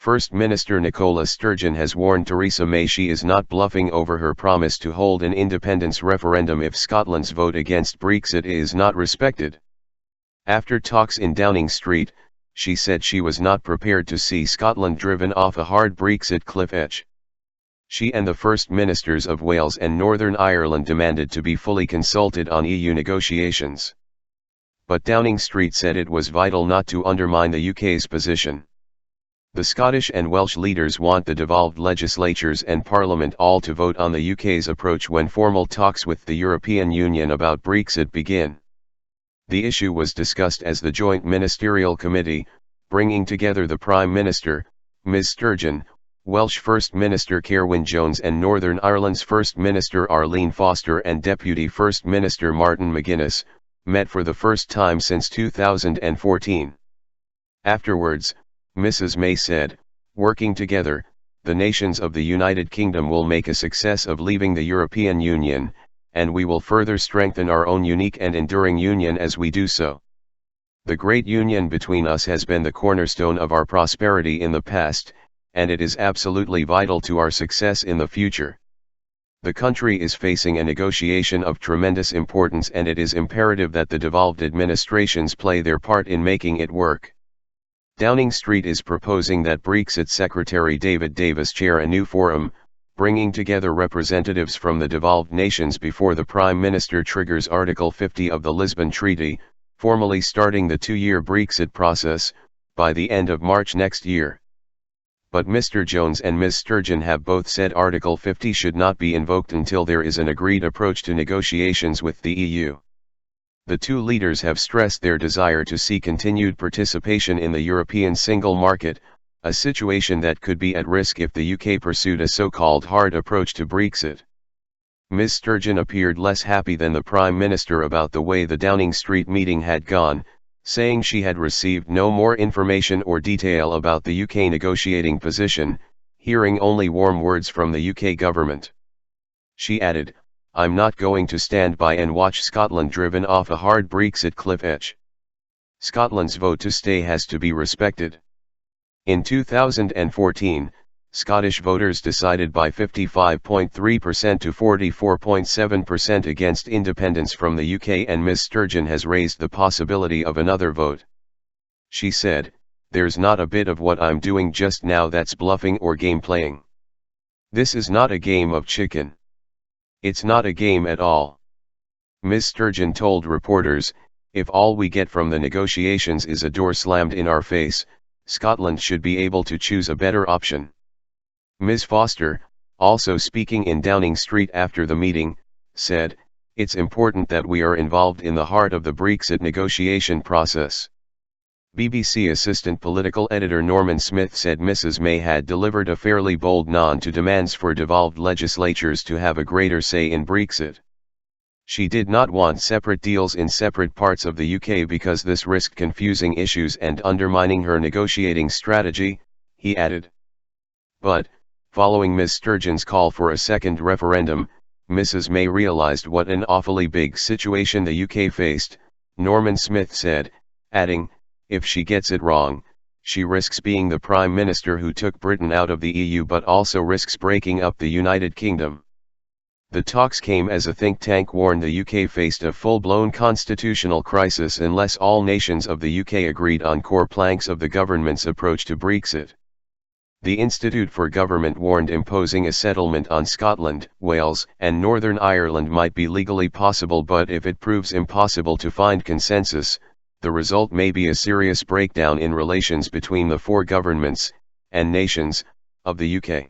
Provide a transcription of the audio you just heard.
First Minister Nicola Sturgeon has warned Theresa May she is not bluffing over her promise to hold an independence referendum if Scotland's vote against Brexit is not respected. After talks in Downing Street, she said she was not prepared to see Scotland driven off a hard Brexit cliff edge. She and the First Ministers of Wales and Northern Ireland demanded to be fully consulted on EU negotiations. But Downing Street said it was vital not to undermine the UK's position. The Scottish and Welsh leaders want the devolved legislatures and Parliament all to vote on the UK's approach when formal talks with the European Union about Brexit begin. The issue was discussed as the Joint Ministerial Committee, bringing together the Prime Minister, Ms Sturgeon, Welsh First Minister Carwyn Jones and Northern Ireland's First Minister Arlene Foster and Deputy First Minister Martin McGuinness, met for the first time since 2014. Afterwards, Mrs May said, "Working together, the nations of the United Kingdom will make a success of leaving the European Union, and we will further strengthen our own unique and enduring union as we do so. The great union between us has been the cornerstone of our prosperity in the past, and it is absolutely vital to our success in the future. The country is facing a negotiation of tremendous importance and it is imperative that the devolved administrations play their part in making it work." Downing Street is proposing that Brexit Secretary David Davis chair a new forum, bringing together representatives from the devolved nations before the Prime Minister triggers Article 50 of the Lisbon Treaty, formally starting the two-year Brexit process, by the end of March next year. But Mr Jones and Ms Sturgeon have both said Article 50 should not be invoked until there is an agreed approach to negotiations with the EU. The two leaders have stressed their desire to see continued participation in the European single market, a situation that could be at risk if the UK pursued a so-called hard approach to Brexit. Ms Sturgeon appeared less happy than the Prime Minister about the way the Downing Street meeting had gone, saying she had received no more information or detail about the UK negotiating position, hearing only warm words from the UK government. She added, "I'm not going to stand by and watch Scotland driven off a hard Brexit cliff edge. Scotland's vote to stay has to be respected." In 2014, Scottish voters decided by 55.3% to 44.7% against independence from the UK, and Ms Sturgeon has raised the possibility of another vote. She said, "There's not a bit of what I'm doing just now that's bluffing or game playing. This is not a game of chicken. It's not a game at all." Ms Sturgeon told reporters, "If all we get from the negotiations is a door slammed in our face, Scotland should be able to choose a better option." Ms Foster, also speaking in Downing Street after the meeting, said, "It's important that we are involved in the heart of the Brexit negotiation process." BBC assistant political editor Norman Smith said Mrs May had delivered a fairly bold nod to demands for devolved legislatures to have a greater say in Brexit. She did not want separate deals in separate parts of the UK because this risked confusing issues and undermining her negotiating strategy, he added. But, following Ms Sturgeon's call for a second referendum, Mrs May realised what an awfully big situation the UK faced, Norman Smith said, adding, "If she gets it wrong, she risks being the Prime Minister who took Britain out of the EU but also risks breaking up the United Kingdom." The talks came as a think tank warned the UK faced a full-blown constitutional crisis unless all nations of the UK agreed on core planks of the government's approach to Brexit. The Institute for Government warned imposing a settlement on Scotland, Wales, and Northern Ireland might be legally possible, but if it proves impossible to find consensus, the result may be a serious breakdown in relations between the four governments and nations of the UK.